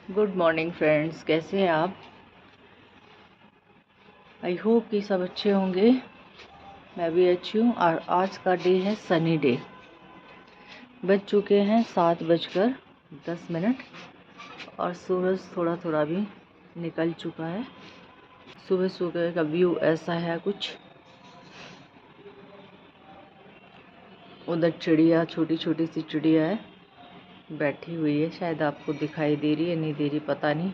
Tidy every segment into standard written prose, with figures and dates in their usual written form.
Good morning friends, कैसे हैं आप? आई होप कि सब अच्छे होंगे। मैं भी अच्छी हूँ। और आज का डे है सनी डे। बज चुके हैं 7:10 और सूरज थोड़ा थोड़ा भी निकल चुका है। सुबह सुबह का व्यू ऐसा है कुछ। उधर चिड़िया, छोटी छोटी सी चिड़िया है, बैठी हुई है। शायद आपको दिखाई दे रही है, नहीं दे रही पता नहीं।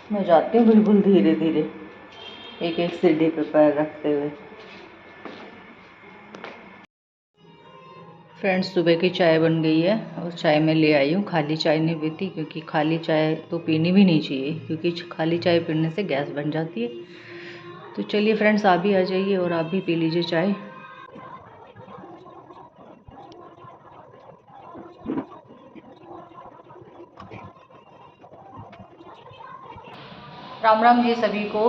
मैं जाती हूँ बिल्कुल धीरे धीरे, एक एक सीढ़ी पे पैर रखते हुए। फ्रेंड्स, सुबह की चाय बन गई है और चाय मैं ले आई हूँ। खाली चाय नहीं पीती, क्योंकि खाली चाय तो पीनी भी नहीं चाहिए, क्योंकि खाली चाय पीने से गैस बन जाती है। तो चलिए फ्रेंड्स, आप भी आ जाइए और आप भी पी लीजिए चाय। राम राम जी सभी को।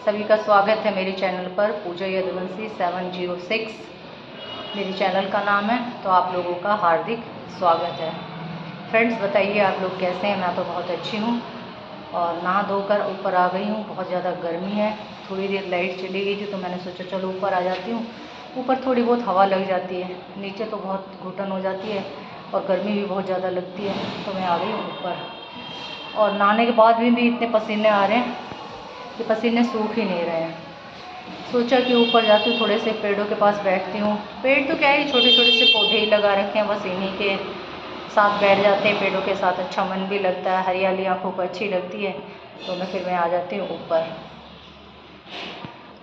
सभी का स्वागत है मेरे चैनल पर, पूजा यदुवंशी 706 मेरी चैनल का नाम है। तो आप लोगों का हार्दिक स्वागत है। फ्रेंड्स, बताइए आप लोग कैसे हैं? मैं तो बहुत अच्छी हूँ और नहा धोकर ऊपर आ गई हूँ। बहुत ज़्यादा गर्मी है। थोड़ी देर लाइट चली गई थी तो मैंने सोचा चलो ऊपर आ जाती हूँ। ऊपर थोड़ी बहुत हवा लग जाती है, नीचे तो बहुत घुटन हो जाती है और गर्मी भी बहुत ज़्यादा लगती है। तो मैं आ गई हूँ ऊपर। और नहाने के बाद भी इतने पसीने आ रहे हैं कि पसीने सूख ही नहीं रहे हैं। सोचा कि ऊपर जाती हूँ, थोड़े से पेड़ों के पास बैठती हूँ। पेड़ तो क्या है, छोटे छोटे से पौधे ही लगा रखे हैं, बस इन्हीं के साथ बैठ जाते हैं। पेड़ों के साथ अच्छा मन भी लगता है, हरियाली आँखों को अच्छी लगती है। तो मैं आ जाती हूँ ऊपर।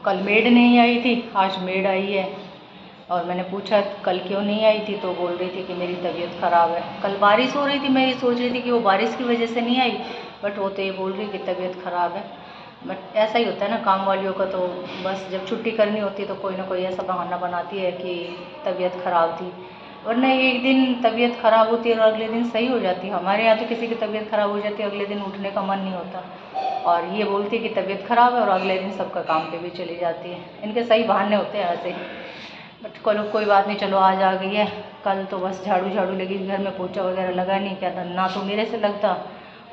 कल मेड नहीं आई थी, आज मेड आई है। और मैंने पूछा कल क्यों नहीं आई थी, तो बोल रही थी कि मेरी तबीयत ख़राब है। कल बारिश हो रही थी, मैं ये सोच रही थी कि वो बारिश की वजह से नहीं आई, बट वो तो ये बोल रही कि तबीयत ख़राब है। बट ऐसा ही होता है ना काम वालियों का, तो बस जब छुट्टी करनी होती है तो कोई ना कोई ऐसा बहाना बनाती है कि तबीयत ख़राब थी। वरना एक दिन तबीयत ख़राब होती है और अगले दिन सही हो जाती है। हमारे यहाँ तो किसी की तबीयत ख़राब हो जाती है, अगले दिन उठने का मन नहीं होता। और ये बोलती है कि तबीयत ख़राब है और अगले दिन सबका काम पे भी चली जाती है। इनके सही बहाने होते हैं ऐसे। बट चलो कोई बात नहीं, चलो आज आ गई है। कल तो बस झाड़ू झाड़ू लगी, घर में पोछा वगैरह लगा नहीं, क्या था ना, तो मेरे से लगता।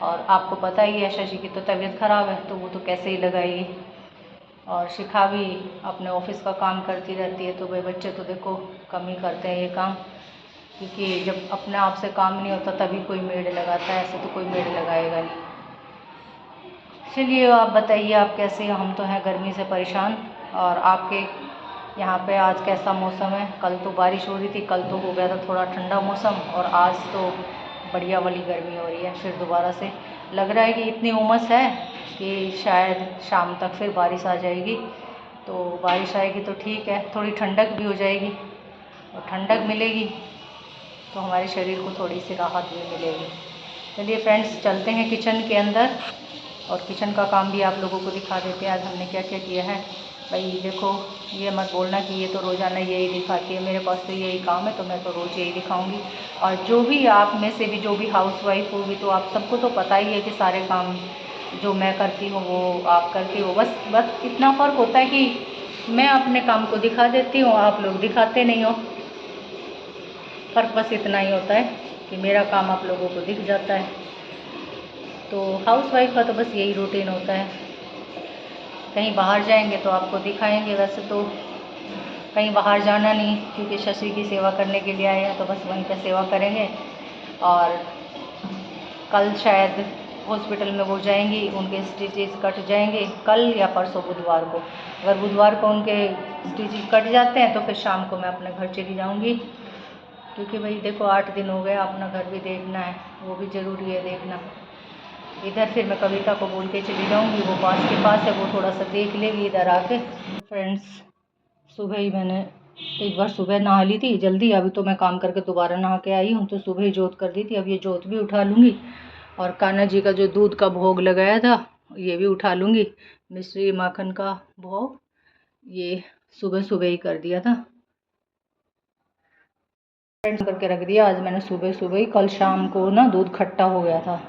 और आपको पता ही है शशि की तो तबीयत ख़राब है, तो वो तो कैसे ही लगाएगी। और शिखा भी अपने ऑफिस का काम करती रहती है। तो भाई बच्चे तो देखो कम ही करते हैं ये काम, क्योंकि जब अपने आप से काम नहीं होता तभी कोई मेड लगाता है, ऐसे तो कोई मेड लगाएगा नहीं। चलिए आप बताइए, आप कैसे हैं? हम तो हैं गर्मी से परेशान। और आपके यहाँ पे आज कैसा मौसम है? कल तो बारिश हो रही थी, कल तो हो गया था थोड़ा ठंडा मौसम, और आज तो बढ़िया वाली गर्मी हो रही है। फिर दोबारा से लग रहा है कि इतनी उमस है कि शायद शाम तक फिर बारिश आ जाएगी। तो बारिश आएगी तो ठीक है, थोड़ी ठंडक भी हो जाएगी, और ठंडक मिलेगी तो हमारे शरीर को थोड़ी सी राहत भी मिलेगी। चलिए फ्रेंड्स, चलते हैं किचन के अंदर और किचन का काम भी आप लोगों को दिखा देते हैं। आज हमने क्या क्या किया है। भाई देखो, ये मत बोलना कि ये तो रोज़ाना यही दिखाती है, मेरे पास तो यही काम है तो मैं तो रोज़ यही दिखाऊंगी। और जो भी आप में से भी जो भी हाउसवाइफ होगी, तो आप सबको तो पता ही है कि सारे काम जो मैं करती हूँ वो आप करती हो। बस बस इतना फ़र्क होता है कि मैं अपने काम को दिखा देती हूँ, आप लोग दिखाते नहीं हो। फ़र्क बस इतना ही होता है कि मेरा काम आप लोगों को दिख जाता है। तो हाउसवाइफ का तो बस यही रूटीन होता है। कहीं बाहर जाएंगे तो आपको दिखाएंगे, वैसे तो कहीं बाहर जाना नहीं, क्योंकि शशि की सेवा करने के लिए आए हैं, तो बस वहीं पर सेवा करेंगे। और कल शायद हॉस्पिटल में वो जाएंगी, उनके स्टिचेस कट जाएंगे कल या परसों बुधवार को। अगर बुधवार को उनके स्टिचेस कट जाते हैं तो फिर शाम को मैं अपने घर चली जाऊंगी, क्योंकि भाई देखो 8 दिन हो गए, अपना घर भी देखना है, वो भी ज़रूरी है देखना। इधर फिर मैं कविता को बोल के चली जाऊंगी, वो पास के पास है, वो थोड़ा सा देख लेगी इधर आके। फ्रेंड्स, सुबह ही मैंने एक बार सुबह नहा ली थी जल्दी, अभी तो मैं काम करके दोबारा नहा के आई हूँ, तो सुबह ही जोत कर दी थी। अब ये जोत भी उठा लूँगी, और कान्हा जी का जो दूध का भोग लगाया था ये भी उठा लूँगी। मिश्री माखन का भोग ये सुबह सुबह ही कर दिया था, फ्रेंड्स करके रख दिया आज मैंने सुबह सुबह ही। कल शाम को ना दूध खट्टा हो गया था,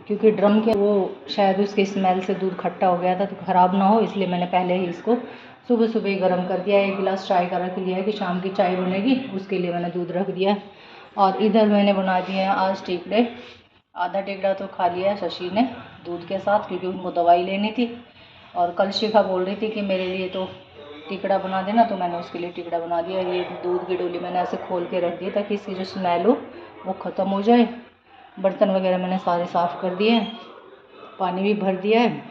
क्योंकि ड्रम के वो शायद उसके स्मेल से दूध खट्टा हो गया था, तो ख़राब ना हो इसलिए मैंने पहले ही इसको सुबह सुबह ही गर्म कर दिया। 1 गिलास चाय का रख लिया है कि शाम की चाय बनेगी, उसके लिए मैंने दूध रख दिया। और इधर मैंने बना दिए हैं आज टिकड़े। आधा टिकड़ा तो खा लिया है शशि ने दूध के साथ, क्योंकि उनको दवाई लेनी थी। और कल शिखा बोल रही थी कि मेरे लिए तो टिकड़ा बना देना, तो मैंने उसके लिए टिकड़ा बना दिया। ये दूध की डोली मैंने ऐसे खोल के रख दी ताकि इसकी जो स्मेल हो वो ख़त्म हो जाए। बर्तन वगैरह मैंने सारे साफ़ कर दिए हैं, पानी भी भर दिया है।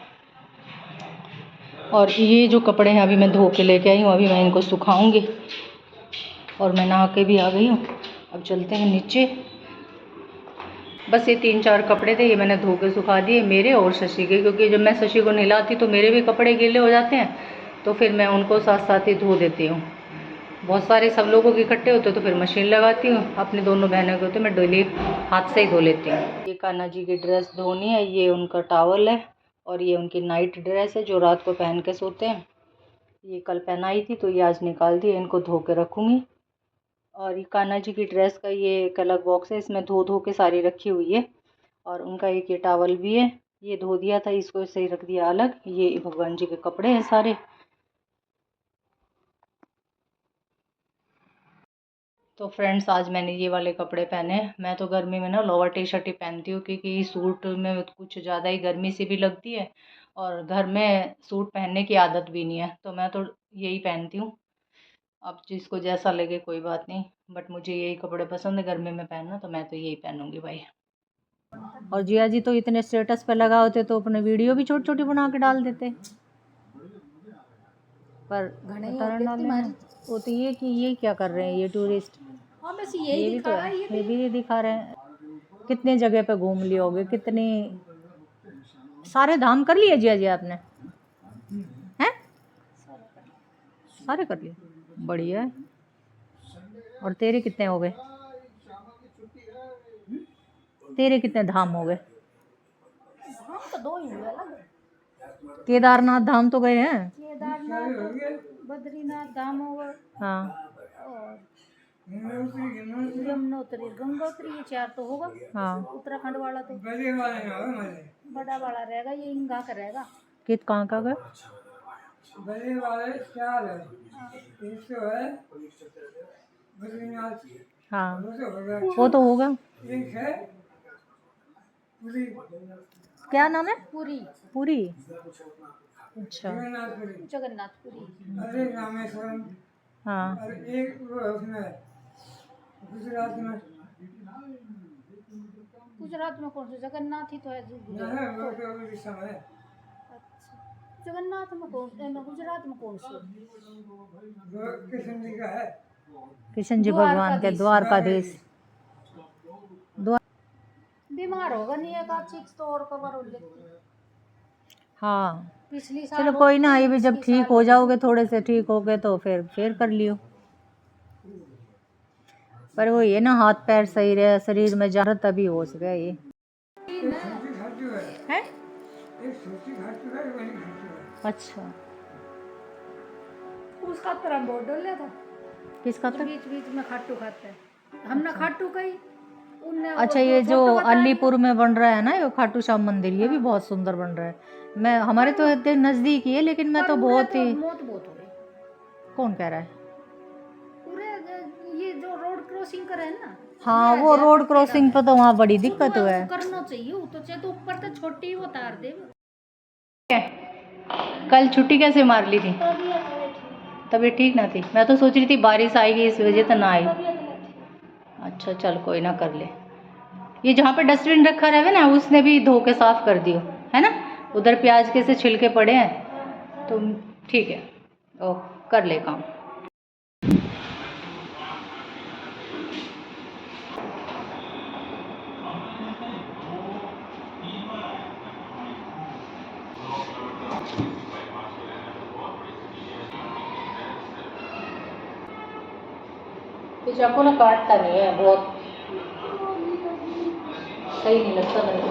और ये जो कपड़े हैं अभी मैं धो के लेके आई हूँ, अभी मैं इनको सुखाऊंगी। और मैं नहा के भी आ गई हूँ। अब चलते हैं नीचे। बस ये 3-4 कपड़े थे, ये मैंने धो के सुखा दिए, मेरे और शशि के, क्योंकि जब मैं शशि को नहलाती तो मेरे भी कपड़े गीले हो जाते हैं, तो फिर मैं उनको साथ साथ ही धो देती हूँ। बहुत सारे सब लोगों के इकट्ठे होते तो फिर मशीन लगाती हूँ, अपनी दोनों बहनों के होते मैं डेली हाथ से ही धो लेती हूँ। ये कान्हा जी की ड्रेस धोनी है, ये उनका टॉवल है, और ये उनकी नाइट ड्रेस है जो रात को पहन के सोते हैं। ये कल पहनाई थी तो ये आज निकाल दी, इनको धो के रखूँगी। और ये कान्हा जी की ड्रेस का ये एक अलग बॉक्स है, इसमें धो के सारी रखी हुई है। और उनका एक ये टॉवल भी है, ये धो दिया था, इसको सही रख दिया अलग। ये भगवान जी के कपड़े हैं सारे। तो फ्रेंड्स आज मैंने ये वाले कपड़े पहने। मैं तो गर्मी में ना लोअर टी शर्ट ही पहनती हूँ, क्योंकि सूट में कुछ ज़्यादा ही गर्मी सी भी लगती है, और घर में सूट पहनने की आदत भी नहीं है, तो मैं तो यही पहनती हूँ। अब जिसको जैसा लगे कोई बात नहीं, बट मुझे यही कपड़े पसंद है गर्मी में पहनना, तो मैं तो यही पहनूंगी भाई। और जिया जी तो इतने स्टेटस पे लगा होते तो अपने वीडियो भी छोटी छोटी बना के डाल देते, पर तरन डालने वो तो ये कि ये क्या कर रहे हैं ये टूरिस्ट। हाँ बस यही ये भी तो दिखा रहा है, है ये भी दिखा रहे हैं। कितनी जगह पे घूम लिए होगे, कितनी सारे धाम कर लिए जिया जी आपने, हैं सारे कर लिए, बढ़िया है। और तेरे कितने हो गए, तेरे कितने धाम हो गए? धाम तो 2 ही हुए अलग। केदारनाथ धाम तो गए हैं, केदारनाथ बद्रीनाथ धाम होगा, हाँ, और यमुनोत्री गंगोत्री, ये 4 तो होगा। हाँ। उत्तराखंड वाला तो बड़ा वाला रहेगा, ये इंगा का रहेगा। कित कहाँ का गए? बड़े वाले 4 है, एक तो है बद्रीनाथ, हाँ वो तो होगा, वो तो होगा। एक है पूरी, क्या नाम है? पूरी, पूरी, अच्छा, जगन्नाथपुरी, जगन्नाथपुरी। अरे रामेश्वरम, हाँ। और एक वो है उसमें गुजरात में, गुजरात में कौन सा जगन्नाथ ही तो है नहीं वो तो उड़ीसा में है। अच्छा, जगन्नाथ में कौन, गुजरात में कौन सी? वो कृष्ण जी का है, कृष्ण जी भगवान के द्वारकाधीश। बीमार होगा नहीं एक आध चीज तो और कवर हो लेती। हाँ पिछली साल चलो कोई ना, ये भी जब ठीक हो जाओगे, थोड़े से ठीक हो गए तो फिर कर लियो। पर वो ये ना हाथ पैर सही रहे, शरीर में जा तभी हो सके ये। एक छोटी घाटी है, है एक छोटी घाटी है, वही घाटी है। अच्छा, उसका तरह बोर्ड डाल लिया था, किसका था? बीच बीच में खाटू खाते हैं हमने, खाटू कही उनने। अच्छा, ये जो अलीपुर में बन रहा है ना ये खाटू श्याम मंदिर, ये भी बहुत सुंदर बन रहा है। मैं हमारे तो इतने नजदीक ही है, लेकिन मैं तो बहुत ही, मौत बहुत हो गई। कौन कह रहा है? पूरे ये जो रोड क्रॉसिंग करे है ना, हाँ वो रोड क्रॉसिंग पे तो वहाँ बड़ी दिक्कत है। करना चाहिए वो तो, चाहे तो ऊपर तो छोटी उतार दे। कल छुट्टी कैसे मार ली थी? तबीयत ठीक ना थी, मैं तो सोच रही थी बारिश आएगी इस वजह से ना आई। अच्छा चल कोई ना, कर ले। ये जहाँ पे डस्टबिन रखा रहे ना उसने भी धो के साफ कर दियो, है ना? उधर प्याज के से छिलके पड़े हैं, तो ठीक है, ओ कर ले काम। ये चाकू ना काटता नहीं है, बहुत सही नहीं लगता मेरे को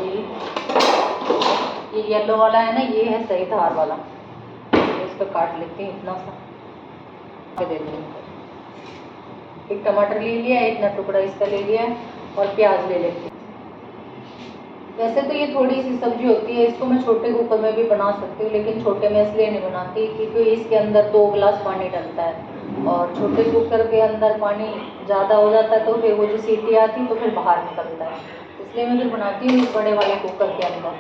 ये येलो वाला है ना, ये है सही धार वाला, इस पर काट लेते हैं इतना सा दे देंगे। एक टमाटर ले लिया, इतना टुकड़ा इसका ले लिया, और प्याज ले लेते हैं। वैसे तो ये थोड़ी सी सब्जी होती है, इसको मैं छोटे कुकर में भी बना सकती हूँ, लेकिन छोटे में इसलिए नहीं बनाती क्योंकि इसके अंदर 2 गिलास पानी डलता है, और छोटे कुकर के अंदर पानी ज़्यादा हो जाता है तो फिर वो जो सीटी आती है तो फिर बाहर निकलता है, इसलिए मैं फिर बनाती हूँ इस बड़े वाले कुकर के अंदर,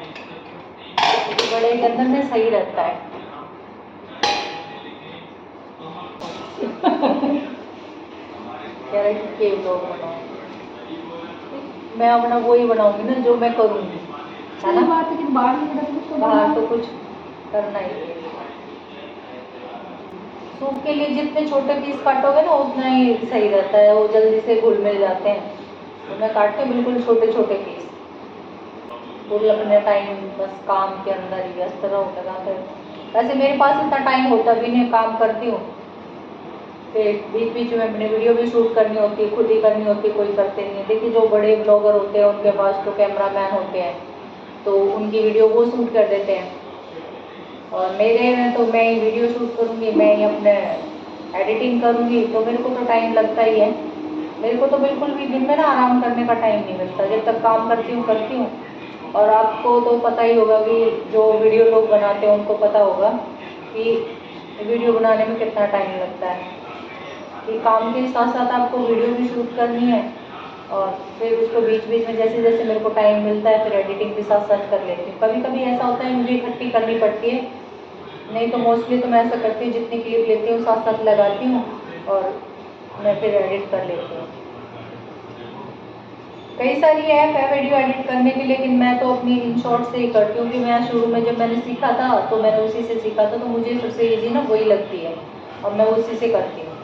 क्योंकि बड़े के अंदर में सही रहता है। कह रहे कि केव लोग बनाओ, मैं अपना वही बनाऊंगी ना जो मैं करूँगी, है ना। बाहर तो कुछ करना ही है। सूप के लिए जितने छोटे पीस काटोगे ना उतना ही सही रहता है, वो जल्दी से घुल मिल जाते हैं। तो मैं काटती हूँ बिल्कुल छोटे छोटे पीस, पूरे अपने टाइम बस काम के अंदर ही व्यस्त रहो लगाते। वैसे मेरे पास इतना टाइम होता भी नहीं, काम करती हूँ, फिर बीच बीच में अपने वीडियो भी शूट करनी होती है, खुद ही करनी होती है, कोई करते नहीं है। देखिए जो बड़े ब्लॉगर होते हैं उनके पास तो कैमरामैन होते हैं, तो उनकी वीडियो वो शूट कर देते हैं, और मेरे में तो मैं ही वीडियो शूट करूँगी, मैं ही अपने एडिटिंग करूँगी, तो मेरे को तो टाइम लगता ही है। मेरे को तो बिल्कुल भी दिन में ना आराम करने का टाइम नहीं मिलता, जब तक काम करती हूँ। और आपको तो पता ही होगा कि जो वीडियो लोग बनाते हैं उनको पता होगा कि वीडियो बनाने में कितना टाइम लगता है, कि काम के साथ साथ आपको वीडियो भी शूट करनी है, और फिर उसको बीच बीच में जैसे जैसे मेरे को टाइम मिलता है फिर एडिटिंग भी साथ साथ कर लेती हूँ। कभी कभी ऐसा होता है मुझे इकट्ठी करनी पड़ती है, नहीं तो मोस्टली तो मैं ऐसा करती हूँ जितनी क्लिप लेती हूँ साथ साथ लगाती हूँ और मैं फिर एडिट कर लेती हूँ। कई सारी ऐप है वीडियो एडिट करने की, लेकिन मैं तो अपनी इन शॉर्ट से ही करती हूँ, कि मैं शुरू में जब मैंने सीखा था तो मैंने उसी से सीखा था, तो मुझे सबसे ईजी ना वही लगती है और मैं उसी से करती हूँ।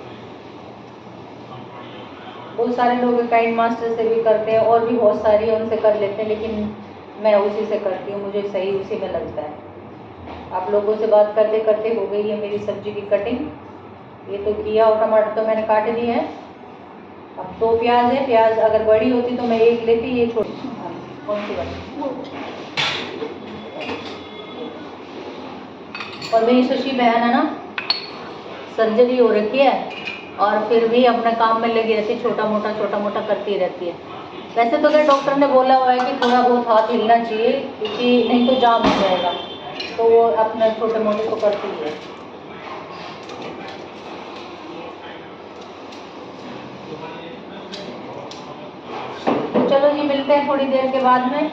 बहुत सारे लोग काइंड मास्टर से भी करते हैं और भी बहुत सारी है उनसे कर लेते हैं, लेकिन मैं उसी से करती हूँ, मुझे सही उसी में लगता है। आप लोगों से बात करते करते हो गई है मेरी सब्जी की कटिंग, ये तो किया, और टमाटर तो मैंने काट दिए हैं। अब 2 प्याज है, प्याज अगर बड़ी होती तो मैं एक लेती, ये छोटी। कौन सी वाली? और मेरी शशि बहन है ना, सर्जरी हो रखी है और फिर भी अपने काम में लगी रहती है, छोटा मोटा करती रहती है। वैसे तो क्या डॉक्टर ने बोला हुआ है कि थोड़ा बहुत हाथ हिलना चाहिए, क्योंकि नहीं तो जाम हो जाएगा, तो वो अपने छोटे मोटे तो करती ही है। तो चलो जी, मिलते हैं थोड़ी देर के बाद में।